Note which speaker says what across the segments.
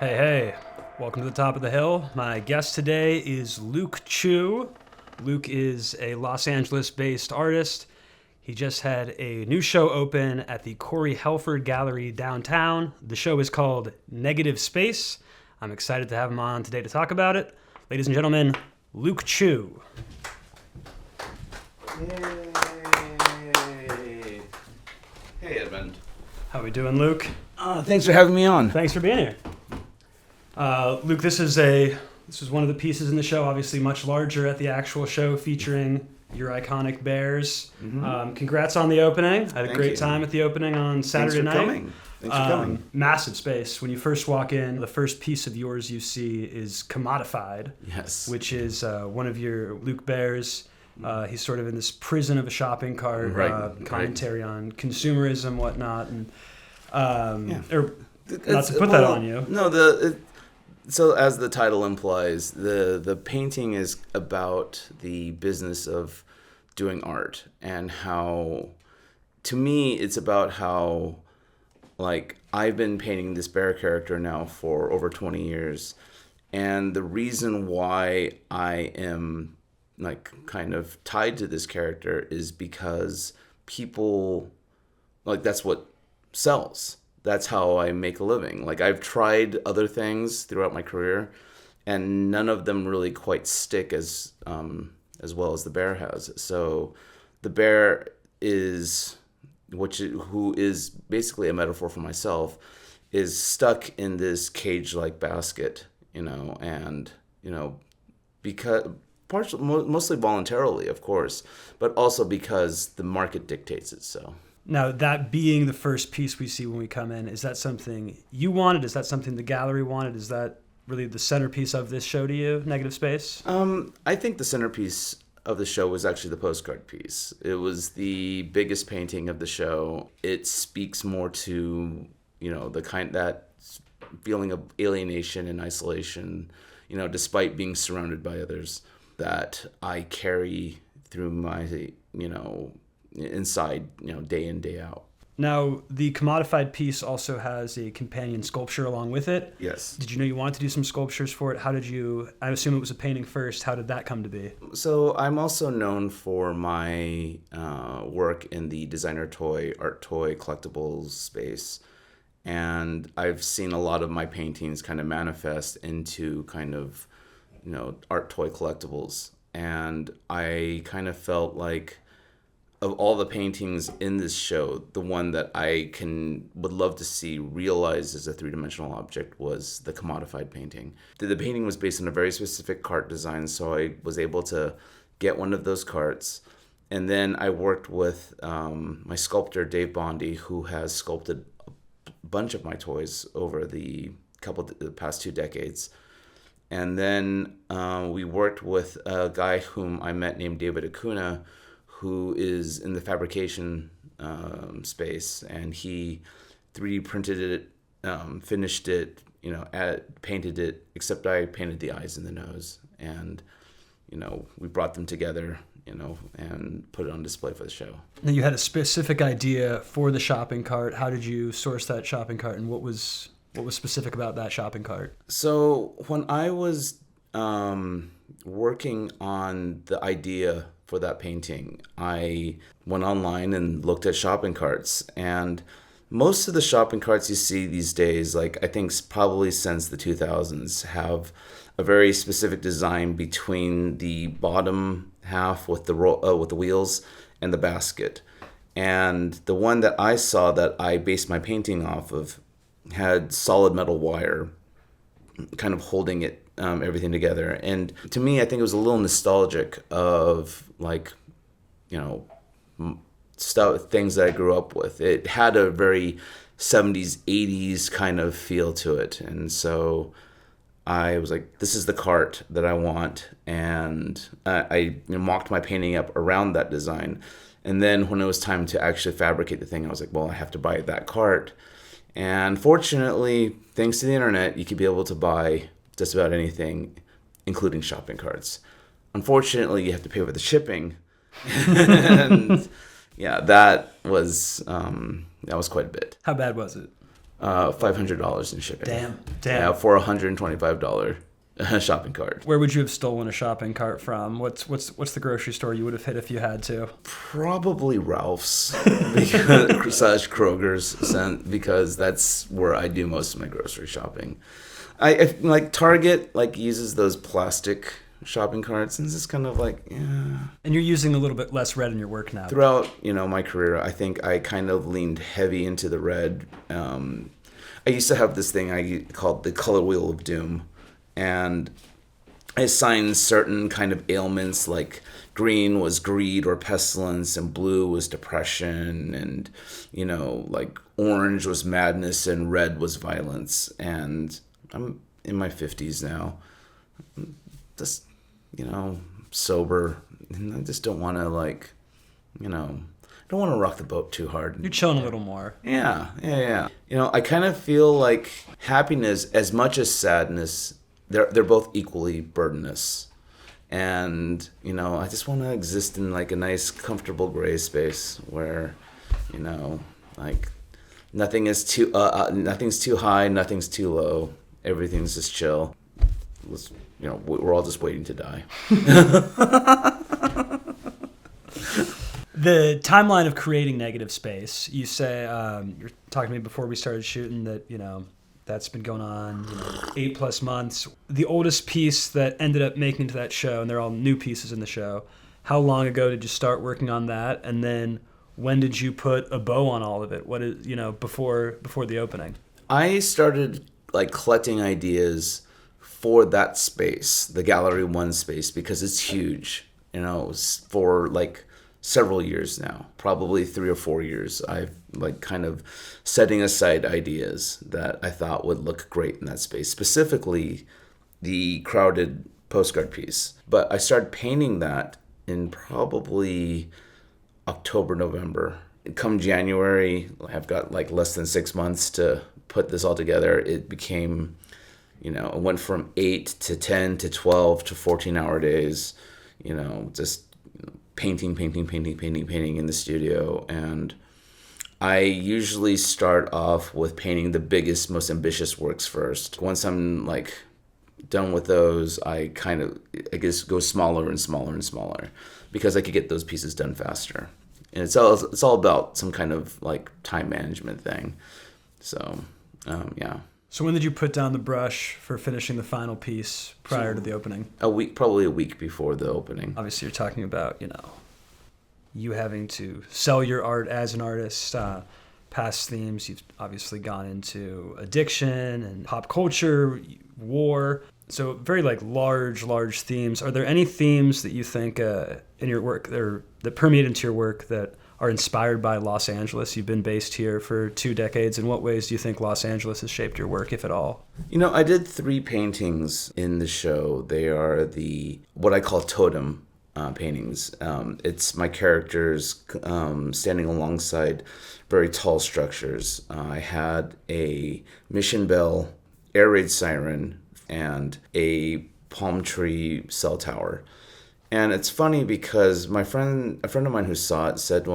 Speaker 1: Hey, welcome to the top of the hill. My guest today is Luke Chueh. Luke is a Los Angeles-based artist. He just had a new show open at the Corey Helford Gallery downtown. The show is called Negative Space. I'm excited to have him on today to talk about it. Ladies and gentlemen, Luke Chueh.
Speaker 2: Yay! Hey, Edmund.
Speaker 1: How we doing, Luke?
Speaker 2: Thanks for having me on.
Speaker 1: Thanks for being here. Luke, this is one of the pieces in the show, obviously much larger at the actual show, featuring your iconic bears.
Speaker 2: Mm-hmm.
Speaker 1: Congrats on the opening. I had a
Speaker 2: Thank
Speaker 1: great
Speaker 2: you.
Speaker 1: time at the opening on Saturday night.
Speaker 2: Thanks for coming.
Speaker 1: Massive space. When you first walk in, the first piece of yours you see is Commodified,
Speaker 2: Yes.
Speaker 1: which is one of your Luke bears. He's sort of in this prison of a shopping cart,
Speaker 2: Right.
Speaker 1: commentary on consumerism, whatnot, and or not
Speaker 2: It's-
Speaker 1: to put that on you.
Speaker 2: No, so as the title implies, the painting is about the business of doing art and how, to me, it's about how, like, I've been painting this bear character now for over 20 years, and the reason why I am like kind of tied to this character is because people, like, that's what sells. That's how I make a living. Like, I've tried other things throughout my career, and none of them really quite stick as well as the bear has. So the bear is, who is basically a metaphor for myself, is stuck in this cage-like basket, and because mostly voluntarily, of course, but also because the market dictates it so.
Speaker 1: Now, that being the first piece we see when we come in, is that something you wanted? Is that something the gallery wanted? Is that really the centerpiece of this show to you, Negative Space?
Speaker 2: I think the centerpiece of the show was actually the postcard piece. It was the biggest painting of the show. It speaks more to, that feeling of alienation and isolation, despite being surrounded by others, that I carry through my, inside, day in, day out.
Speaker 1: Now, the Commodified piece also has a companion sculpture along with it.
Speaker 2: Yes.
Speaker 1: Did you know you wanted to do some sculptures for it? I assume it was a painting first. How did that come to be?
Speaker 2: So I'm also known for my work in the designer art toy collectibles space. And I've seen a lot of my paintings kind of manifest into kind of, art toy collectibles. And I kind of felt like, of all the paintings in this show, the one that I would love to see realized as a three-dimensional object was the Commodified painting. The painting was based on a very specific cart design, so I was able to get one of those carts. And then I worked with my sculptor, Dave Bondi, who has sculpted a bunch of my toys over the past 2 decades. And then we worked with a guy whom I met named David Acuna, who is in the fabrication space, and he 3D printed it, finished it, painted it, except I painted the eyes and the nose. And, we brought them together, and put it on display for the show.
Speaker 1: Now, you had a specific idea for the shopping cart. How did you source that shopping cart, and what was specific about that shopping cart?
Speaker 2: So when I was working on the idea for that painting, I went online and looked at shopping carts, and most of the shopping carts you see these days, like I think probably since the 2000s, have a very specific design between the bottom half with the wheels and the basket. And the one that I saw that I based my painting off of had solid metal wire kind of holding it, everything together. And to me, I think it was a little nostalgic of, like, things that I grew up with. It had a very 70s, 80s kind of feel to it. And so I was like, this is the cart that I want. And I mocked my painting up around that design. And then when it was time to actually fabricate the thing, I was like, well, I have to buy that cart. And fortunately, thanks to the internet, you could be able to buy just about anything, including shopping carts. Unfortunately, you have to pay for the shipping. And yeah, that was quite a bit.
Speaker 1: How bad was it?
Speaker 2: $500 in shipping.
Speaker 1: Damn.
Speaker 2: Yeah, for a $125 shopping cart.
Speaker 1: Where would you have stolen a shopping cart from? What's the grocery store you would have hit if you had to?
Speaker 2: Probably Ralph's, slash Kroger's, because that's where I do most of my grocery shopping. I like Target uses those plastic shopping carts, and it's just kind of like, yeah.
Speaker 1: And you're using a little bit less red in your work now.
Speaker 2: Throughout my career, I think I kind of leaned heavy into the red. I used to have this thing I called the color wheel of doom. And I assigned certain kind of ailments, like green was greed or pestilence, and blue was depression, and, like orange was madness, and red was violence. And I'm in my 50s now. I'm just, sober. And I just don't want to, don't want to rock the boat too hard.
Speaker 1: You're chilling a little more.
Speaker 2: Yeah. I kind of feel like happiness, as much as sadness, they're both equally burdenous. And, I just want to exist in like a nice, comfortable gray space where, nothing is nothing's too high, nothing's too low. Everything's just chill. We're all just waiting to die.
Speaker 1: The timeline of creating negative space, you say, you were talking to me before we started shooting that, that's been going on 8+ months. The oldest piece that ended up making it to that show, and they're all new pieces in the show, how long ago did you start working on that? And then when did you put a bow on all of it? What is, before the opening? I
Speaker 2: started collecting ideas for that space, the Gallery 1 space, because it's huge, for several years now, probably 3 or 4 years. I've kind of setting aside ideas that I thought would look great in that space, specifically the crowded postcard piece. But I started painting that in probably October, November. Come January, I've got less than 6 months to put this all together. It became, it went from 8 to 10 to 12 to 14-hour days, just painting in the studio. And I usually start off with painting the biggest, most ambitious works first. Once I'm done with those, I guess go smaller and smaller and smaller, because I could get those pieces done faster. And it's all about some kind of time management thing. So yeah.
Speaker 1: So when did you put down the brush for finishing the final piece prior to the opening?
Speaker 2: Probably a week before the opening.
Speaker 1: Obviously, you're talking about, you having to sell your art as an artist, past themes. You've obviously gone into addiction and pop culture, war. So very large themes. Are there any themes that you think in your work that permeate into your work that are inspired by Los Angeles? You've been based here for 2 decades. In what ways do you think Los Angeles has shaped your work, if at all?
Speaker 2: I did 3 paintings in the show. They are what I call totem paintings. It's my characters standing alongside very tall structures. I had a mission bell, air raid siren, and a palm tree cell tower. And it's funny because a friend of mine who saw it said,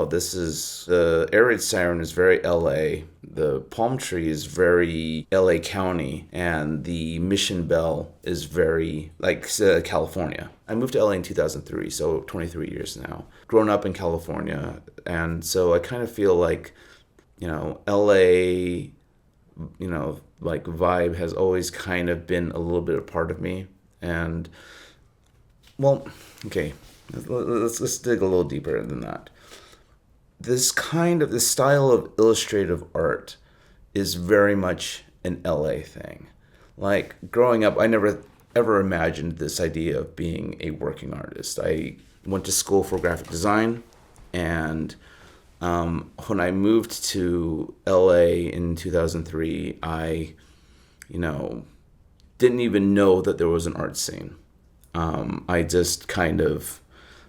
Speaker 2: this is, the air raid siren is very LA, the palm tree is very LA County, and the mission bell is very California. I moved to LA in 2003, so 23 years now. Grown up in California, and so I kind of feel LA, vibe has always kind of been a little bit a part of me. And okay, let's dig a little deeper than that. This style of illustrative art is very much an LA thing. Growing up, I never ever imagined this idea of being a working artist. I went to school for graphic design, and when I moved to LA in 2003, I, didn't even know that there was an art scene. I just kind of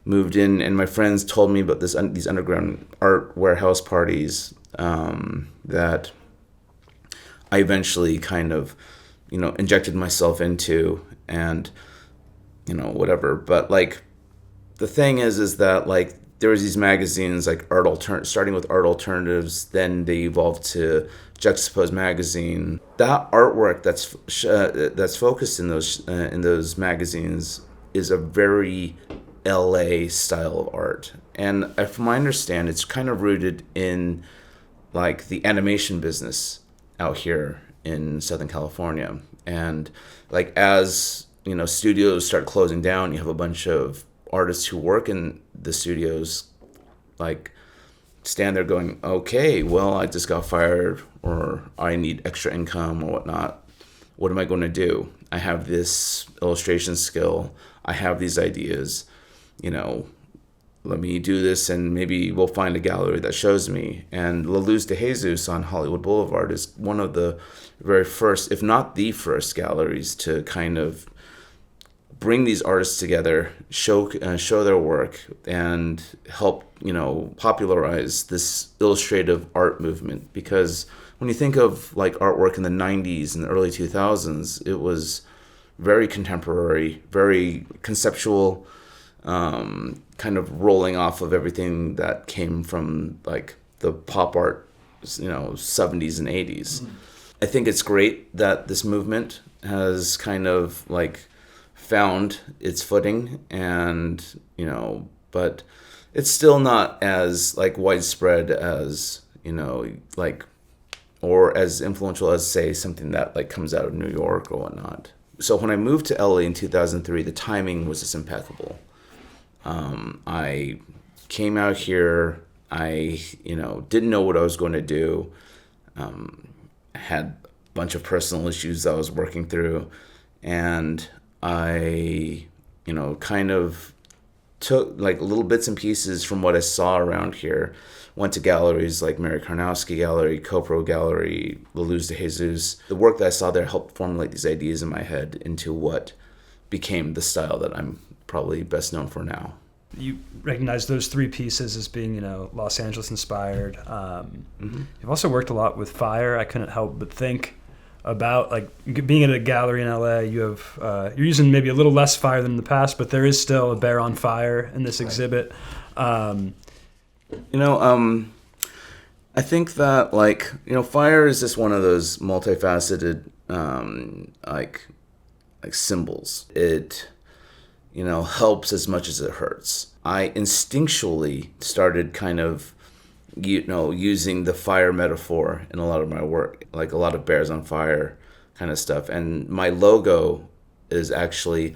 Speaker 2: moved in, and my friends told me about these underground art warehouse parties that I eventually kind of, injected myself into, and, whatever. But the thing is that there was these magazines like starting with Art Alternatives, then they evolved to Juxtapose magazine. That artwork that's focused in those magazines is a very LA style of art, and from my understand, it's kind of rooted in like the animation business out here in Southern California. And like as studios start closing down, you have a bunch of artists who work in the studios like stand there going, okay, well, I just got fired, or I need extra income or whatnot. What am I going to do? I have this illustration skill. I have these ideas. Let me do this, and maybe we'll find a gallery that shows me. And La Luz de Jesus on Hollywood Boulevard is one of the very first, if not the first, galleries to kind of bring these artists together, show their work, and help popularize this illustrative art movement. Because when you think of like artwork in the 90s and the early 2000s, it was very contemporary, very conceptual, kind of rolling off of everything that came from like the pop art, 70s and 80s. Mm-hmm. I think it's great that this movement has kind of like found its footing, and but it's still not as like widespread as like, or as influential as, say, something that like comes out of New York or whatnot. So when I moved to LA in 2003, the timing was just impeccable. I came out here. I didn't know what I was going to do. I had a bunch of personal issues I was working through, and I kind of took like little bits and pieces from what I saw around here. Went to galleries like Mary Karnowski Gallery, Copro Gallery, La Luz de Jesus. The work that I saw there helped formulate these ideas in my head into what became the style that I'm probably best known for now.
Speaker 1: You recognize those three pieces as being, Los Angeles inspired. You've also worked a lot with fire. I couldn't help but think about like being at a gallery in LA. You have you're using maybe a little less fire than in the past, but there is still a bear on fire in this exhibit.
Speaker 2: I think that fire is just one of those multifaceted like symbols. It helps as much as it hurts. I instinctually started kind of using the fire metaphor in a lot of my work, like a lot of bears on fire kind of stuff. And my logo is actually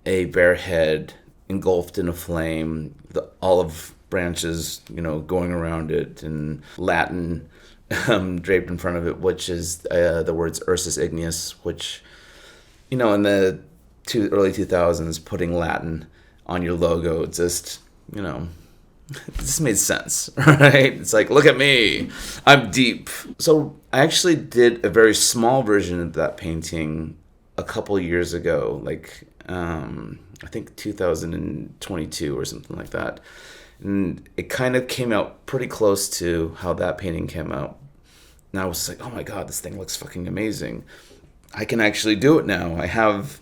Speaker 2: a bear head engulfed in a flame, the olive branches, going around it, and Latin draped in front of it, which is the words Ursus Igneus, which, in the early 2000s, putting Latin on your logo just, it just made sense, right? It's like, look at me, I'm deep. So I actually did a very small version of that painting a couple years ago, I think 2022 or something like that. And it kind of came out pretty close to how that painting came out. And I was like, oh my God, this thing looks fucking amazing. I can actually do it now. I have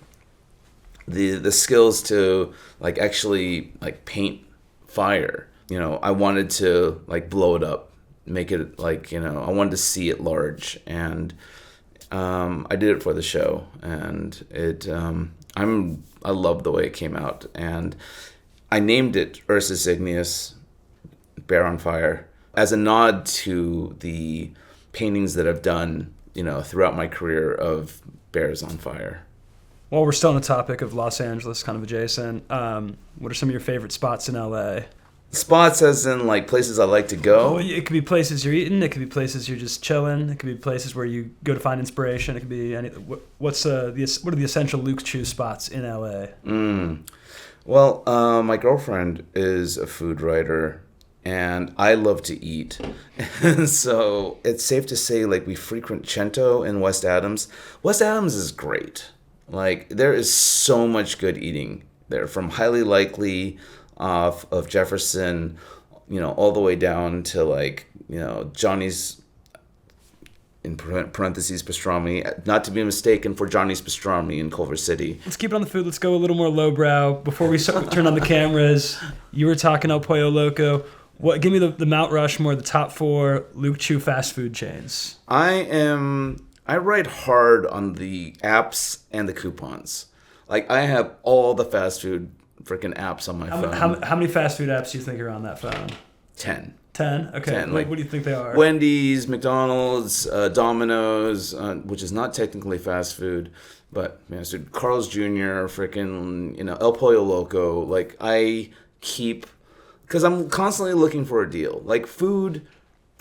Speaker 2: the skills to actually paint fire. I wanted to blow it up, make it I wanted to see it large, and I did it for the show, and it I love the way it came out, and I named it Ursus Igneus, Bear on Fire, as a nod to the paintings that I've done throughout my career of bears on fire.
Speaker 1: Well, we're still on the topic of Los Angeles, kind of adjacent. What are some of your favorite spots in LA?
Speaker 2: Spots as in places I like to go?
Speaker 1: Well, it could be places you're eating. It could be places you're just chilling. It could be places where you go to find inspiration. It could be any. What are the essential Luke Chueh spots in LA?
Speaker 2: Well, my girlfriend is a food writer, and I love to eat. And so it's safe to say we frequent Cento in West Adams. West Adams is great. There is so much good eating there, from Highly Likely off of Jefferson, all the way down to Johnny's in parentheses pastrami, not to be mistaken for Johnny's Pastrami in Culver City.
Speaker 1: Let's keep it on the food. Let's go a little more lowbrow. Before we turn on the cameras, you were talking El Pollo Loco. Give me the Mount Rushmore, the top 4 Luke Chueh fast food chains.
Speaker 2: I ride hard on the apps and the coupons. Like, I have all the fast food freaking apps on my phone.
Speaker 1: How many fast food apps do you think are on that phone?
Speaker 2: 10.
Speaker 1: 10? Okay.
Speaker 2: 10,
Speaker 1: what do you think they are?
Speaker 2: Wendy's, McDonald's, Domino's, which is not technically fast food, but so Carl's Jr., freaking, El Pollo Loco. Like, I keep, because I'm constantly looking for a deal. Like, food,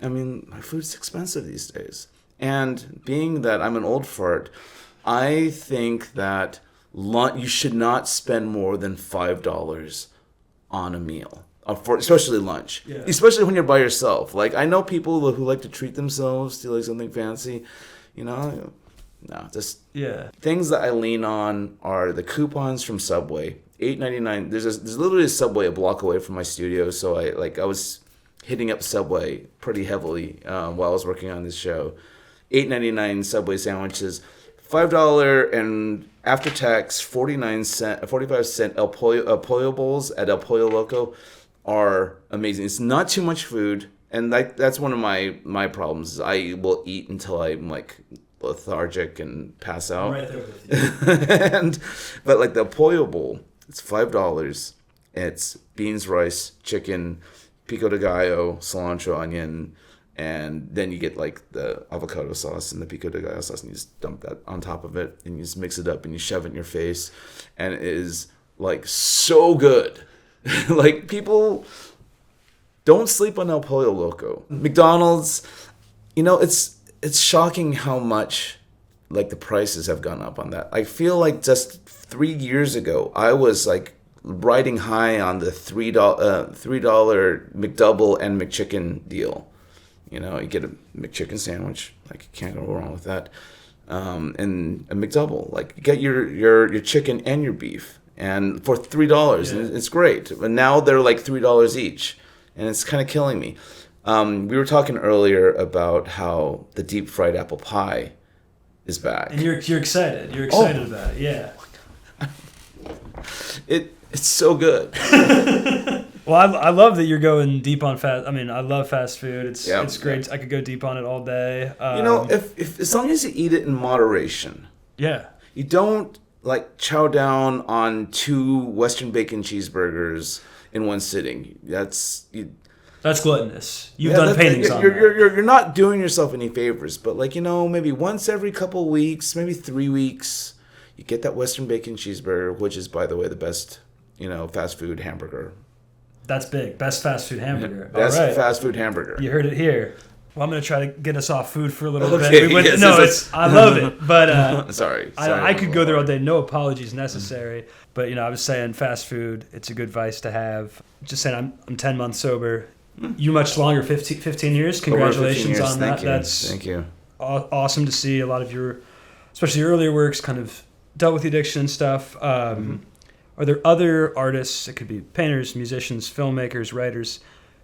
Speaker 2: my food's expensive these days. And being that I'm an old fart, I think that you should not spend more than $5 on a meal. Especially lunch, especially when you're by yourself. Like, I know people who like to treat themselves to like something fancy, no, just things that I lean on are the coupons from Subway, $8.99. There's literally a Subway a block away from my studio, so I was hitting up Subway pretty heavily while I was working on this show. $8.99 Subway sandwiches, $5 and after tax 45-cent El Pollo bowls at El Pollo Loco are amazing. It's not too much food, and that's one of my problems. Is I will eat until I'm like lethargic and pass out.
Speaker 1: I'm right there with you.
Speaker 2: But like the Pollo bowl, it's $5. It's beans, rice, chicken, pico de gallo, cilantro, onion, and then you get like the avocado sauce and the pico de gallo sauce, and you just dump that on top of it, and you just mix it up and you shove it in your face, and it is like so good. Like, people don't sleep on El Pollo Loco. McDonald's, it's shocking how much like the prices have gone up on that. I feel like just 3 years ago, I was like riding high on the $3 McDouble and McChicken deal. You get a McChicken sandwich, like, you can't go wrong with that. And a McDouble, like, you get your chicken and your beef. And for $3, and it's great. But now they're like $3 each, and it's kind of killing me. We were talking earlier about how the deep fried apple pie is back.
Speaker 1: And you're excited. You're excited about it, yeah.
Speaker 2: It's so good.
Speaker 1: Well, I love that you're going deep on fast. I love fast food. It's great. I could go deep on it all day.
Speaker 2: If as long as you eat it in moderation.
Speaker 1: Yeah.
Speaker 2: You don't like chow down on 2 Western bacon cheeseburgers in one sitting. That's
Speaker 1: gluttonous. You've done paintings on that.
Speaker 2: You're not doing yourself any favors, but like, maybe once every couple weeks, maybe 3 weeks, you get that Western bacon cheeseburger, which is, by the way, the best, fast food hamburger.
Speaker 1: That's big. Best fast food hamburger.
Speaker 2: Best fast food hamburger.
Speaker 1: You heard it here. Well, I'm going to try to get us off food for a little bit. I love it, but
Speaker 2: sorry.
Speaker 1: I could go there all day. No apologies necessary. But I was saying fast food. It's a good vice to have. Just saying, I'm 10 months sober. You much longer, 15 years. Congratulations
Speaker 2: 15 years.
Speaker 1: on that.
Speaker 2: Thank you.
Speaker 1: Awesome to see a lot of your, especially your earlier works, kind of dealt with the addiction and stuff. Are there other artists? It could be painters, musicians, filmmakers, writers,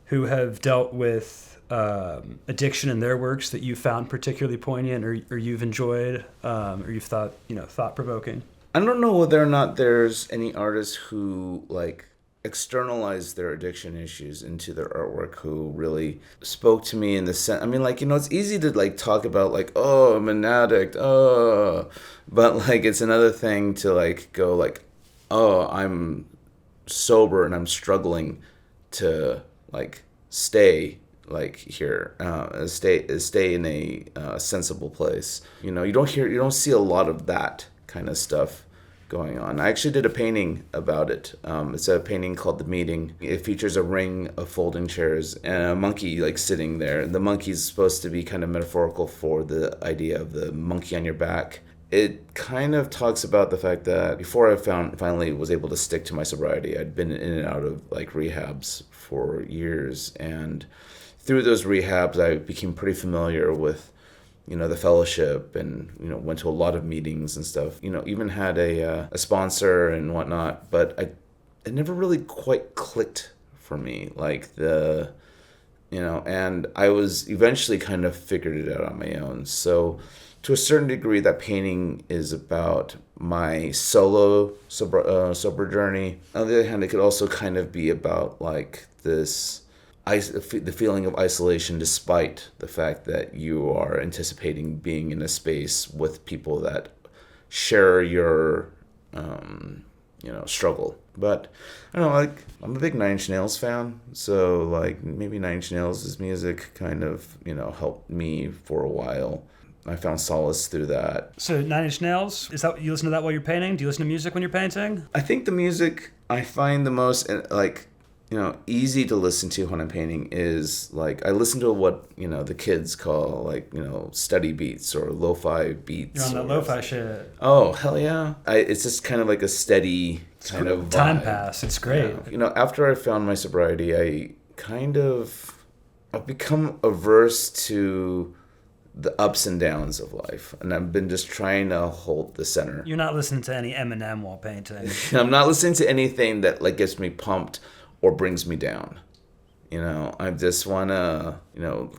Speaker 1: who have dealt with addiction in their works that you found particularly poignant, or you've enjoyed, or you've thought thought-provoking?
Speaker 2: I don't know whether or not there's any artists who like externalize their addiction issues into their artwork who really spoke to me in the sense. It's easy to like talk about like, oh, I'm an addict, but like it's another thing to like go like, oh, I'm sober and I'm struggling to like stay like here, stay in a sensible place. You don't see a lot of that kind of stuff going on. I actually did a painting about it. It's a painting called The Meeting. It features a ring of folding chairs and a monkey like sitting there. The monkey's supposed to be kind of metaphorical for the idea of the monkey on your back. It kind of talks about the fact that before I finally was able to stick to my sobriety, I'd been in and out of like rehabs for years, and through those rehabs, I became pretty familiar with, the fellowship, and went to a lot of meetings and stuff. Even had a sponsor and whatnot, but it never really quite clicked for me. Like and I was eventually kind of figured it out on my own. So to a certain degree, that painting is about my solo sober journey. On the other hand, it could also kind of be about like this, the feeling of isolation, despite the fact that you are anticipating being in a space with people that share your, struggle. But I don't know, like, I'm a big Nine Inch Nails fan, so like maybe Nine Inch Nails' music kind of, helped me for a while. I found solace through that.
Speaker 1: So Nine Inch Nails, is that you listen to that while you're painting? Do you listen to music when you're painting?
Speaker 2: I think the music I find the most easy to listen to when I'm painting is like I listen to what the kids call like study beats or lo-fi beats.
Speaker 1: You're on that lo-fi shit.
Speaker 2: Oh hell yeah! It's just kind of like a steady kind of vibe.
Speaker 1: Time pass. It's great.
Speaker 2: Yeah. After I found my sobriety, I've become averse to the ups and downs of life, and I've been just trying to hold the center.
Speaker 1: You're not listening to any Eminem while painting.
Speaker 2: I'm not listening to anything that like gets me pumped or brings me down. I just want to,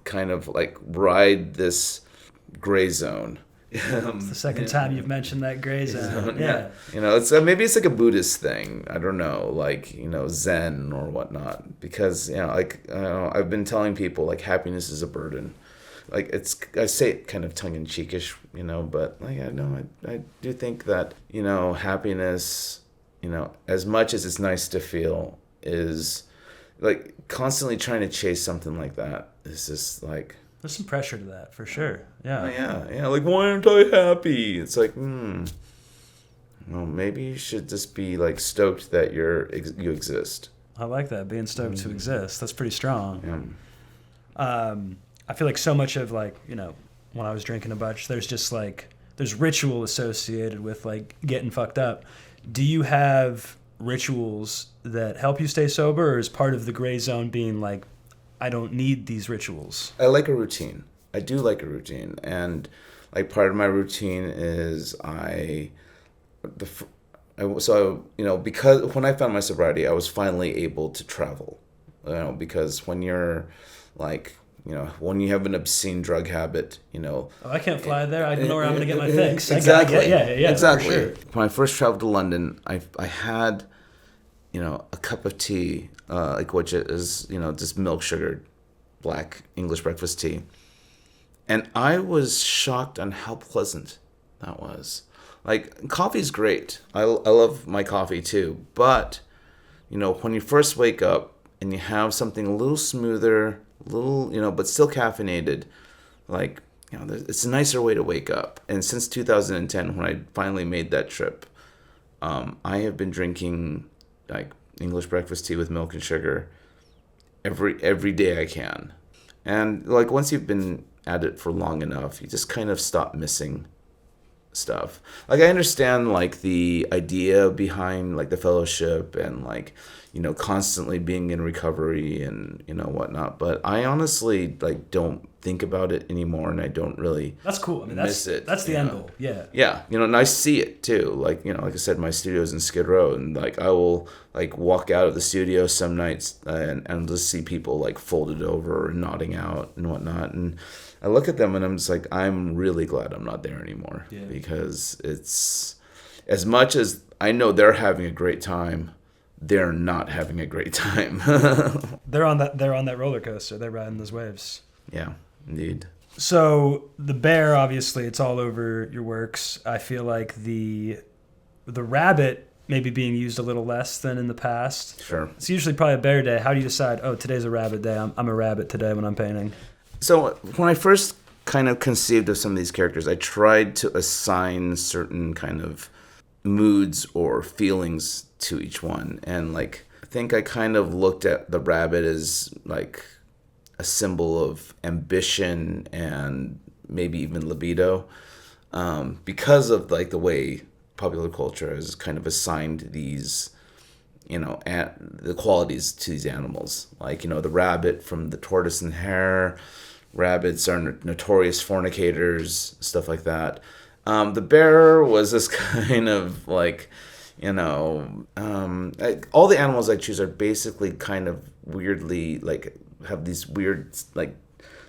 Speaker 2: kind of like ride this gray zone.
Speaker 1: It's the second time you've mentioned that gray zone. Yeah.
Speaker 2: It's maybe it's like a Buddhist thing. I don't know, like, Zen or whatnot. Because, I've been telling people like happiness is a burden. Like I say it kind of tongue in cheekish, but like I do think that, happiness, as much as it's nice to feel, is like constantly trying to chase something like that is just like
Speaker 1: there's some pressure to that for sure. Yeah.
Speaker 2: Like, why aren't I happy? It's like well, maybe you should just be like stoked that you exist.
Speaker 1: I like that, being stoked to exist. That's pretty strong. I feel like so much of like when I was drinking a bunch, there's ritual associated with like getting fucked up. Do you have rituals that help you stay sober, or is part of the gray zone being like, I don't need these rituals?
Speaker 2: I like a routine. I do like a routine. And like part of my routine is because when I found my sobriety, I was finally able to travel. Because when you're like, when you have an obscene drug habit,
Speaker 1: I can't fly there. I don't know where I'm going to get my fix.
Speaker 2: Exactly.
Speaker 1: Yeah,
Speaker 2: exactly.
Speaker 1: Sure.
Speaker 2: When I first traveled to London, I had, a cup of tea, which is, just milk sugared black English breakfast tea. And I was shocked on how pleasant that was. Like, coffee's great. I love my coffee too. But, when you first wake up and you have something a little smoother, but still caffeinated, like, it's a nicer way to wake up. And since 2010, when I finally made that trip, I have been drinking like English breakfast tea with milk and sugar every day I can. And like once you've been at it for long enough, you just kind of stop missing stuff. Like I understand like the idea behind like the fellowship and like constantly being in recovery and whatnot, but I honestly like don't think about it anymore, and I don't really
Speaker 1: that's cool. I mean,
Speaker 2: miss it.
Speaker 1: That's the end goal.
Speaker 2: Yeah, and I see it too. Like like I said, my studio's in Skid Row, and like I will like walk out of the studio some nights and just see people like folded over and nodding out and whatnot, and I look at them and I'm just like, I'm really glad I'm not there anymore. Because it's, as much as I know they're having a great time, they're not having a great time.
Speaker 1: They're on that roller coaster. They're riding those waves.
Speaker 2: Yeah, indeed.
Speaker 1: So the bear, obviously, it's all over your works. I feel like the rabbit maybe being used a little less than in the past.
Speaker 2: Sure.
Speaker 1: It's usually probably a bear day. How do you decide, today's a rabbit day. I'm a rabbit today when I'm painting?
Speaker 2: So when I first kind of conceived of some of these characters, I tried to assign certain kind of moods or feelings to each one. And like, I think I kind of looked at the rabbit as like a symbol of ambition and maybe even libido, because of like the way popular culture has kind of assigned these, the qualities to these animals. Like, the rabbit from the tortoise and hare. Rabbits are notorious fornicators, stuff like that. The bear was this kind of like, all the animals I choose are basically kind of weirdly like have these weird like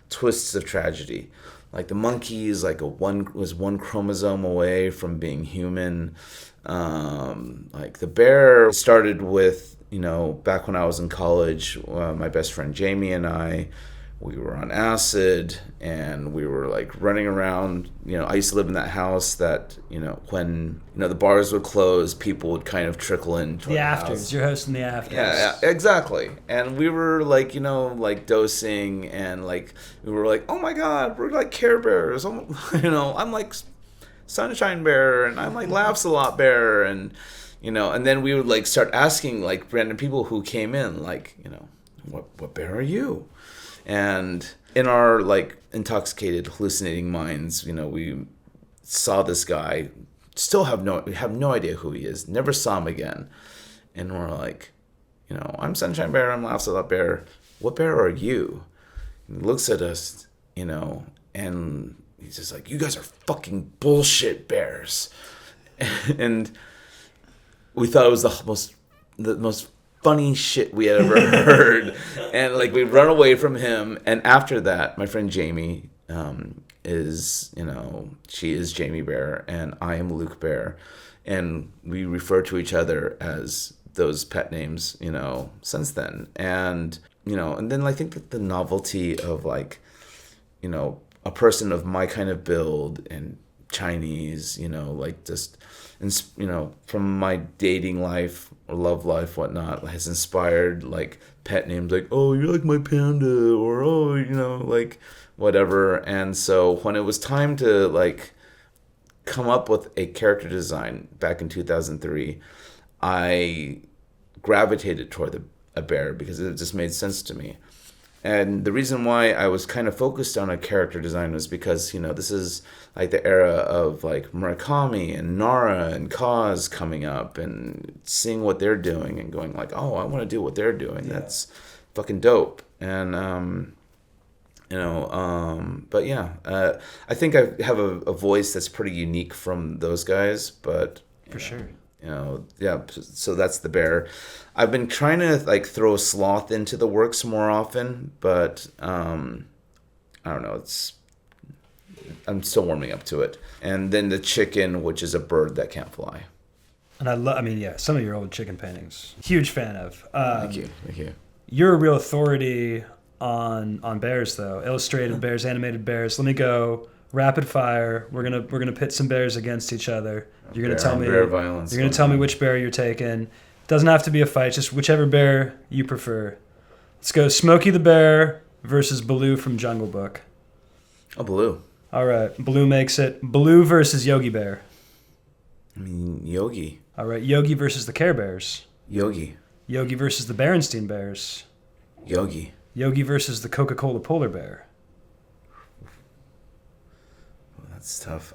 Speaker 2: twists of tragedy. Like the monkey is like was one chromosome away from being human. Like the bear started with, back when I was in college, my best friend Jamie and we were on acid and we were like running around. I used to live in that house that, when, the bars would close, people would kind of trickle in.
Speaker 1: The afters. House. You're hosting the afters.
Speaker 2: Yeah, exactly. And we were like, like dosing and like, we were like, oh my God, we're like Care Bears. I'm like Sunshine Bear and I'm like Laughs a Lot Bear. And, and then we would like start asking like random people who came in, like, what bear are you? And in our like intoxicated, hallucinating minds, we saw this guy, still have no idea who he is, never saw him again. And we're like, I'm Sunshine Bear, I'm Laughs a Lot Bear. What bear are you? And he looks at us, and he's just like, you guys are fucking bullshit bears. And we thought it was the most funny shit we had ever heard. And like we run away from him. And after that, my friend Jamie is, she is Jamie Bear and I am Luke Bear. And we refer to each other as those pet names, since then. And, and then I think that the novelty of like, a person of my kind of build and Chinese, like just, from my dating life or love life, whatnot, has inspired like pet names like, oh, you're like my panda, or oh, like whatever. And so when it was time to like come up with a character design back in 2003, I gravitated toward a bear because it just made sense to me. And the reason why I was kind of focused on a character design was because, this is like the era of like Murakami and Nara and Kaz coming up and seeing what they're doing and going like, oh, I want to do what they're doing. Yeah. That's fucking dope. And, but yeah, I think I have a voice that's pretty unique from those guys, but
Speaker 1: for sure.
Speaker 2: Yeah, so that's the bear. I've been trying to like throw a sloth into the works more often, but I don't know, I'm still warming up to it. And then the chicken, which is a bird that can't fly.
Speaker 1: And some of your old chicken paintings, huge fan of.
Speaker 2: Thank you.
Speaker 1: You're a real authority on bears, though. Illustrated bears, animated bears. Let me go rapid fire. We're gonna pit some bears against each other. You're gonna tell me
Speaker 2: bear violence.
Speaker 1: You're gonna tell me which bear you're taking. Doesn't have to be a fight, just whichever bear you prefer. Let's go Smokey the Bear versus Baloo from Jungle Book.
Speaker 2: Oh, Baloo.
Speaker 1: All right, Baloo makes it. Baloo versus Yogi Bear.
Speaker 2: Yogi.
Speaker 1: All right, Yogi versus the Care Bears.
Speaker 2: Yogi.
Speaker 1: Yogi versus the Berenstein Bears.
Speaker 2: Yogi.
Speaker 1: Yogi versus the Coca-Cola Polar Bear.
Speaker 2: Oh, that's tough.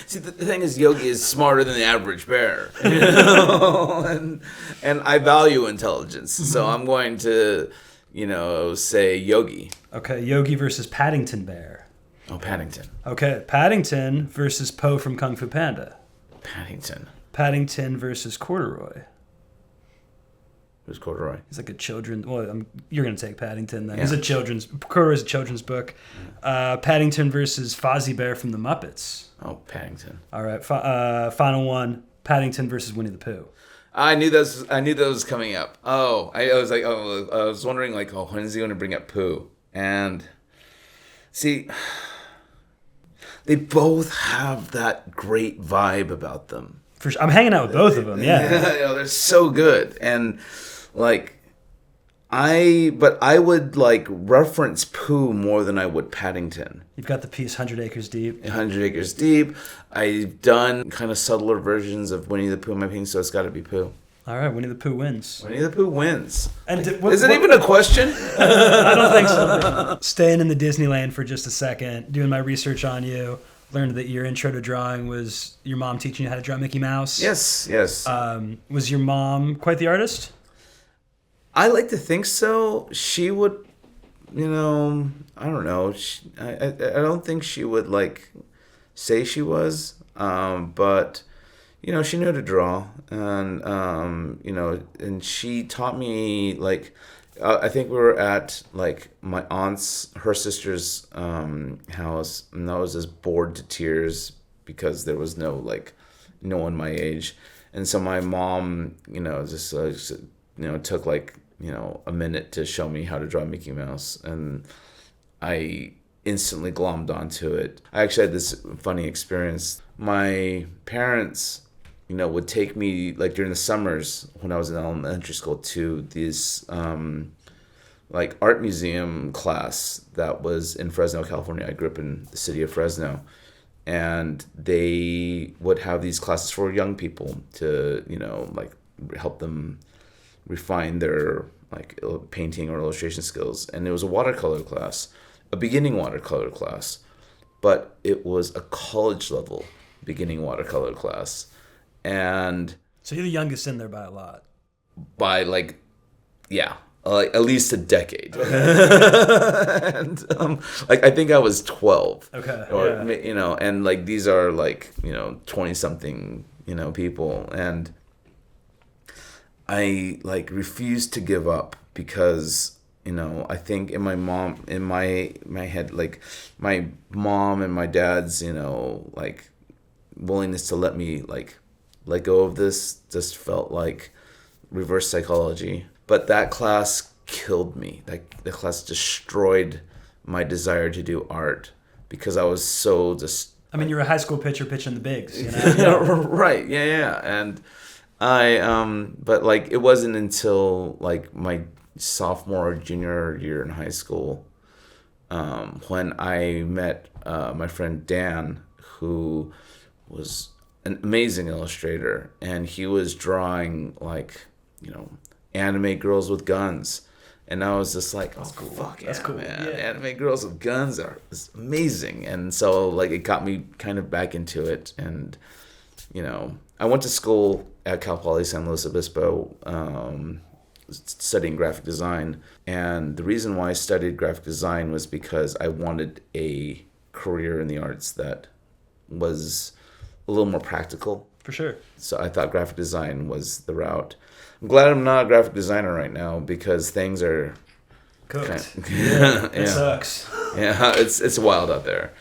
Speaker 2: See, the thing is, Yogi is smarter than the average bear, and I value intelligence, so I'm going to, say Yogi.
Speaker 1: Okay, Yogi versus Paddington Bear.
Speaker 2: Oh, Paddington.
Speaker 1: Okay, Paddington versus Po from Kung Fu Panda.
Speaker 2: Paddington.
Speaker 1: Paddington versus Corduroy.
Speaker 2: Who's Corduroy?
Speaker 1: He's like a children's. Well, you're gonna take Paddington then.
Speaker 2: Yeah.
Speaker 1: He's a children's. Corduroy's a children's book. Paddington versus Fozzie Bear from the Muppets.
Speaker 2: Oh, Paddington.
Speaker 1: All right, final one. Paddington versus Winnie the Pooh.
Speaker 2: I knew that was coming up. Oh, I was wondering like, oh, when is he going to bring up Pooh? And see, they both have that great vibe about them.
Speaker 1: For sure. I'm hanging out with both of them. Yeah,
Speaker 2: they're so good. And like, I would like reference Pooh more than I would Paddington.
Speaker 1: You've got the piece 100 Acres Deep.
Speaker 2: 100 Acres Deep. I've done kind of subtler versions of Winnie the Pooh in my painting, so it's got to be Pooh.
Speaker 1: All right, Winnie the Pooh wins.
Speaker 2: Winnie the Pooh wins.
Speaker 1: And
Speaker 2: is it even a question?
Speaker 1: I don't think so. Staying in the Disneyland for just a second, doing my research on you, learned that your intro to drawing was your mom teaching you how to draw Mickey Mouse.
Speaker 2: Yes.
Speaker 1: Was your mom quite the artist?
Speaker 2: I like to think so. She would, I don't know. I don't think she would like say she was, but she knew how to draw, and and she taught me like. I think we were at like my her sister's house, and I was just bored to tears because there was no one my age, and so my mom, just took like a minute to show me how to draw Mickey Mouse, and I instantly glommed onto it. I actually had this funny experience. My parents, would take me like during the summers when I was in elementary school to this like art museum class that was in Fresno, California. I grew up in the city of Fresno, and they would have these classes for young people to like help them refine their like painting or illustration skills. And it was a watercolor class, a beginning watercolor class, but it was a college level beginning watercolor class. And
Speaker 1: so you're the youngest in there by a lot.
Speaker 2: By like, yeah, like at least a decade. And like I think I was 12.
Speaker 1: Okay.
Speaker 2: Or
Speaker 1: yeah.
Speaker 2: And like these are like 20 something people, and I like refused to give up because I think in my head, like my mom and my dad's like willingness to let me like let go of this just felt like reverse psychology. But that class killed me. Like the class destroyed my desire to do art because I was so just.
Speaker 1: I mean, you're a high school pitcher pitching the bigs,
Speaker 2: Right. Yeah. And but like it wasn't until like my sophomore or junior year in high school when I met my friend Dan, who was an amazing illustrator, and he was drawing like anime girls with guns, and I was just like,
Speaker 1: that's cool.
Speaker 2: Fuck
Speaker 1: that's
Speaker 2: yeah,
Speaker 1: cool.
Speaker 2: man.
Speaker 1: Yeah.
Speaker 2: Anime girls with guns is amazing. And so like it got me kind of back into it. And I went to school at Cal Poly San Luis Obispo, studying graphic design, and the reason why I studied graphic design was because I wanted a career in the arts that was a little more practical.
Speaker 1: For sure.
Speaker 2: So I thought graphic design was the route. I'm glad I'm not a graphic designer right now because things are
Speaker 1: cooked.
Speaker 2: Yeah.
Speaker 1: It sucks.
Speaker 2: Yeah, it's wild out there.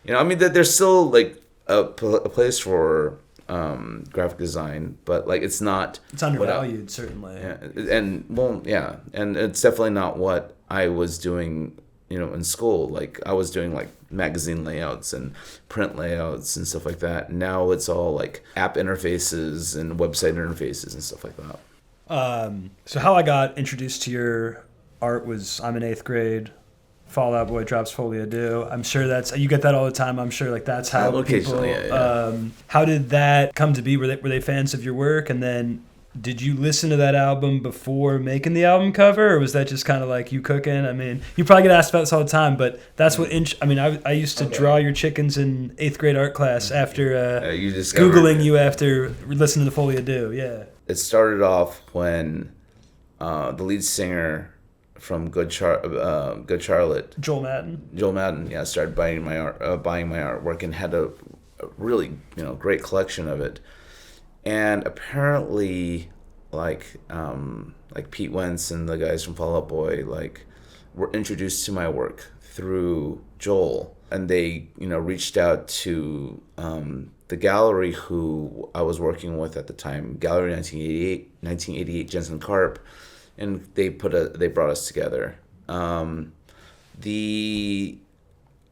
Speaker 2: I mean, there's still like a place for graphic design, but like it's not.
Speaker 1: It's undervalued, certainly.
Speaker 2: Yeah, and it's definitely not what I was doing. In school, like I was doing like magazine layouts and print layouts and stuff like that. Now it's all like app interfaces and website interfaces and stuff like that.
Speaker 1: So how I got introduced to your art was I'm in 8th grade. Fall Out Boy drops Folia Do. I'm sure you get that all the time. I'm sure like that's how people.
Speaker 2: Yeah.
Speaker 1: How did that come to be? Were they fans of your work, and then did you listen to that album before making the album cover, or was that just kind of like you cooking? I mean, you probably get asked about this all the time, but that's what. I used to draw your chickens in 8th grade art class after Googling you after listening to Folia Do. Yeah.
Speaker 2: It started off when the lead singer from Good Charlotte,
Speaker 1: Joel Madden,
Speaker 2: started buying my artwork and had a really great collection of it. And apparently, like Pete Wentz and the guys from Fall Out Boy, like, were introduced to my work through Joel, and they, reached out to the gallery who I was working with at the time, Gallery 1988, Jensen Karp, and they brought us together. The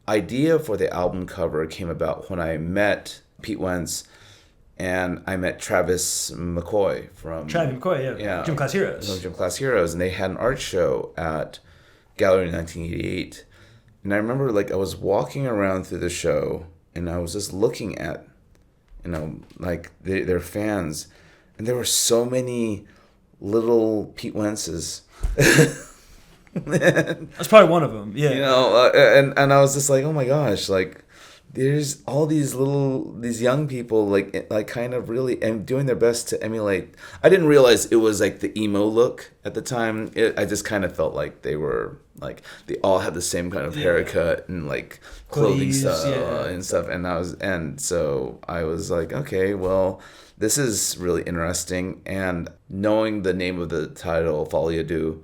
Speaker 2: idea for the album cover came about when I met Pete Wentz. And I met Travis McCoy from...
Speaker 1: yeah. Gym Class Heroes.
Speaker 2: Gym Class Heroes. And they had an art show at Gallery 1988. And I remember, like, I was walking around through the show, and I was just looking at, like, their fans. And there were so many little Pete Wentzes.
Speaker 1: That's probably one of them, yeah.
Speaker 2: And I was just like, oh my gosh, like... there's all these young people like kind of really and doing their best to emulate. I didn't realize it was like the emo look at the time. I just kind of felt like they were like they all had the same kind of haircut and like clothing style and stuff. And so I was like, okay, well, this is really interesting. And knowing the name of the title, Folie à Deux,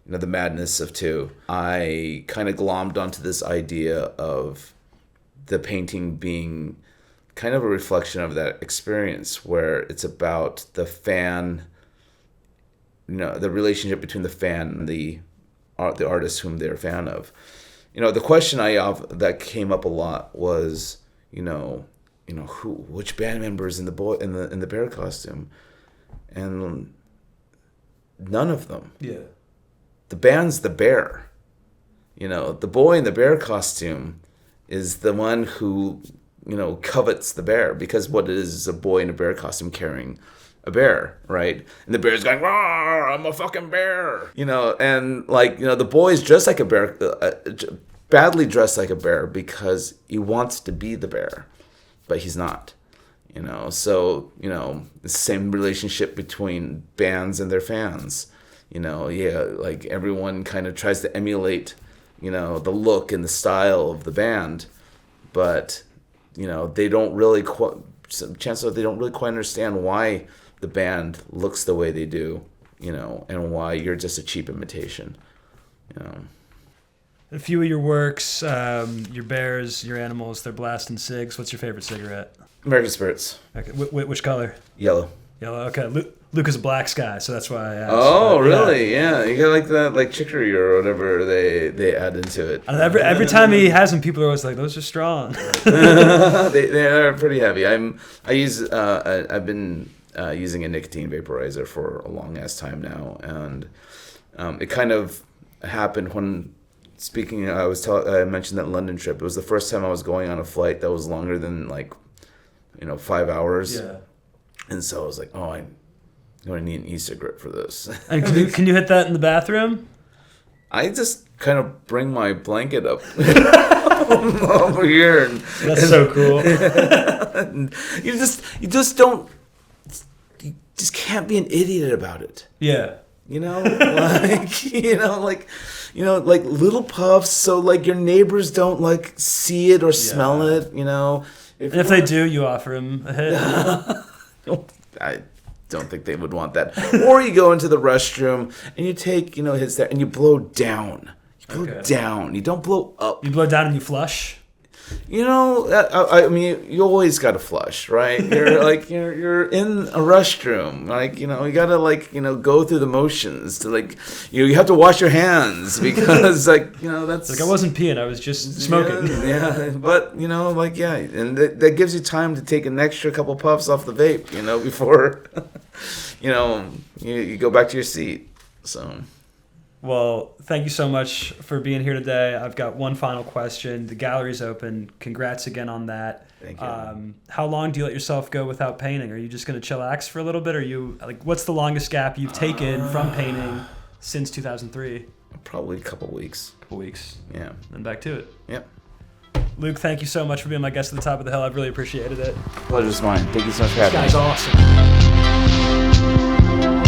Speaker 2: the madness of two, I kind of glommed onto this idea of the painting being kind of a reflection of that experience, where it's about the fan, the relationship between the fan and the artist whom they're a fan of. The question that came up a lot was, which band members in the bear costume, and none of them.
Speaker 1: Yeah.
Speaker 2: The band's the bear. The boy in the bear costume is the one who, covets the bear, because what it is a boy in a bear costume carrying a bear, right? And the bear's going, "Rawr, I'm a fucking bear," and the boy's dressed like a bear, badly dressed like a bear because he wants to be the bear, but he's not, so, the same relationship between bands and their fans, like everyone kind of tries to emulate the look and the style of the band, but they don't really chances are they don't really quite understand why the band looks the way they do, and why you're just a cheap imitation.
Speaker 1: A few of your works, your bears, your animals, they're blasting cigs. What's your favorite cigarette?
Speaker 2: American Spirits.
Speaker 1: Okay, which color?
Speaker 2: Yellow.
Speaker 1: Yellow. Okay, Luka's a black guy, so that's why I asked.
Speaker 2: Oh, really? Yeah. You got like that, like chicory or whatever they add into it.
Speaker 1: Every time he has them, people are always like, "Those are strong."
Speaker 2: they are pretty heavy. I've been using a nicotine vaporizer for a long ass time now, and it kind of happened when. Speaking, I mentioned that London trip. It was the first time I was going on a flight that was longer than 5 hours.
Speaker 1: Yeah.
Speaker 2: And so I was like, oh, I'm going to need an e-cigarette for this.
Speaker 1: And can you hit that in the bathroom?
Speaker 2: I just kind of bring my blanket up over here.
Speaker 1: That's so cool.
Speaker 2: You just can't be an idiot about it.
Speaker 1: Yeah.
Speaker 2: Like little puffs, so like your neighbors don't see it or smell it.
Speaker 1: If they do, you offer them a hit.
Speaker 2: I don't think they would want that. Or you go into the restroom and you take hits there and you blow down. You blow down. You don't blow up.
Speaker 1: You blow down and you flush.
Speaker 2: I mean, you always got to flush, right? You're in a restroom, you got to go through the motions to you have to wash your hands because that's
Speaker 1: I wasn't peeing, I was just smoking.
Speaker 2: Yeah, but and that gives you time to take an extra couple puffs off the vape, before you go back to your seat. So.
Speaker 1: Well, thank you so much for being here today. I've got one final question. The gallery's open. Congrats again on that.
Speaker 2: Thank you.
Speaker 1: How long do you let yourself go without painting? Are you just going to chillax for a little bit? Or what's the longest gap you've taken from painting since 2003?
Speaker 2: Probably a couple weeks.
Speaker 1: Couple weeks.
Speaker 2: Yeah.
Speaker 1: Then back to it.
Speaker 2: Yep.
Speaker 1: Luke, thank you so much for being my guest at the top of the hill. I've really appreciated it.
Speaker 2: Pleasure's mine. Thank you so much for having me.
Speaker 1: This guy's awesome.